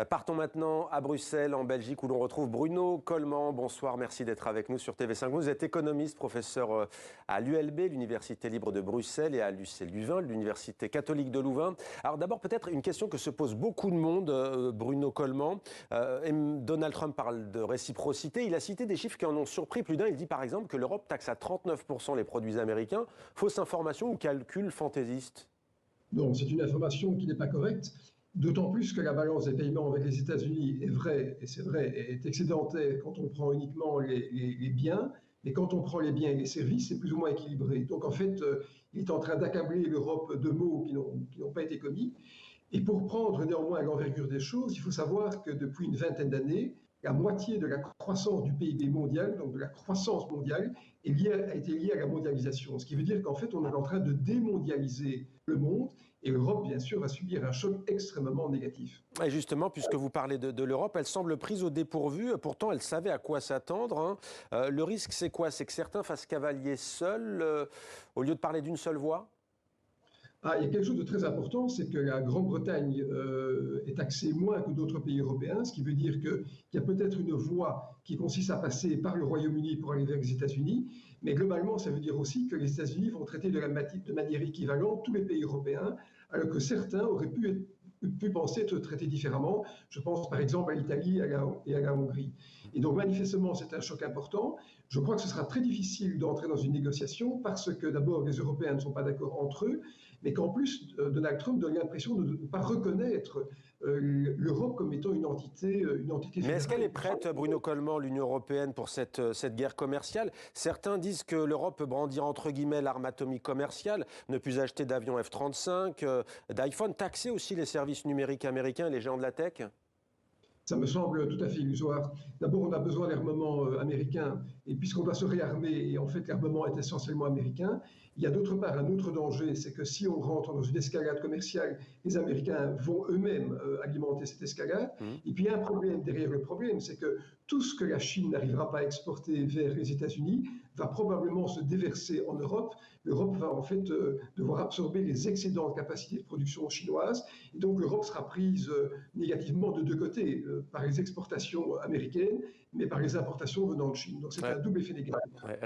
Partons maintenant à Bruxelles, en Belgique, où l'on retrouve Bruno Coleman. Bonsoir, merci d'être avec nous sur TV5. Vous êtes économiste, professeur à l'ULB, l'Université libre de Bruxelles, et à l'UC Louvain, l'Université catholique de Louvain. Alors d'abord, peut-être une question que se pose beaucoup de monde, Bruno Coleman. Donald Trump parle de réciprocité. Il a cité des chiffres qui en ont surpris plus d'un. Il dit par exemple que l'Europe taxe à 39% les produits américains. Fausse information ou calcul fantaisiste? Non, c'est une information qui n'est pas correcte, d'autant plus que la balance des paiements avec les États-Unis est vraie, et c'est vrai, est excédentaire quand on prend uniquement les biens, mais quand on prend les biens et les services, c'est plus ou moins équilibré. Donc en fait, il est en train d'accabler l'Europe de mots qui n'ont pas été commis. Et pour prendre néanmoins l'envergure des choses, il faut savoir que depuis une vingtaine d'années, la moitié de la croissance du PIB mondial, donc de la croissance mondiale, a été liée à la mondialisation. Ce qui veut dire qu'en fait, on est en train de démondialiser le monde et l'Europe, bien sûr, va subir un choc extrêmement négatif. Et justement, puisque vous parlez de l'Europe, elle semble prise au dépourvu. Pourtant, elle savait à quoi s'attendre. Le risque, c'est quoi? C'est que certains fassent cavalier seul au lieu de parler d'une seule voix? Ah, il y a quelque chose de très important, c'est que la Grande-Bretagne est taxée moins que d'autres pays européens, ce qui veut dire qu'il y a peut-être une voie qui consiste à passer par le Royaume-Uni pour arriver vers les États-Unis, mais globalement, ça veut dire aussi que les États-Unis vont traiter de manière équivalente tous les pays européens, alors que certains auraient pu penser être traités différemment. Je pense par exemple à l'Italie et à la Hongrie. Et donc manifestement, c'est un choc important. Je crois que ce sera très difficile d'entrer dans une négociation parce que d'abord, les Européens ne sont pas d'accord entre eux, mais qu'en plus, Donald Trump donne l'impression de ne pas reconnaître l'Europe comme étant une entité Mais est-ce qu'elle fédérale. est prête, Bruno Coleman, l'Union européenne, pour cette guerre commerciale? Certains disent que l'Europe peut brandir entre guillemets l'arme atomique commerciale, ne plus acheter d'avions F-35, d'iPhone, taxer aussi les services numériques américains et les géants de la tech? Ça me semble tout à fait illusoire. D'abord, on a besoin d'armement américain, et puisqu'on doit se réarmer, et en fait l'armement est essentiellement américain, il y a d'autre part un autre danger, c'est que si on rentre dans une escalade commerciale, les Américains vont eux-mêmes alimenter cette escalade. Et puis il y a un problème derrière le problème, c'est que tout ce que la Chine n'arrivera pas à exporter vers les États-Unis va probablement se déverser en Europe. L'Europe va en fait devoir absorber les excédents de capacité de production chinoise, et donc l'Europe sera prise négativement de deux côtés, par les exportations américaines, mais par les importations venant de Chine. Donc c'est un double effet négatif. Ouais.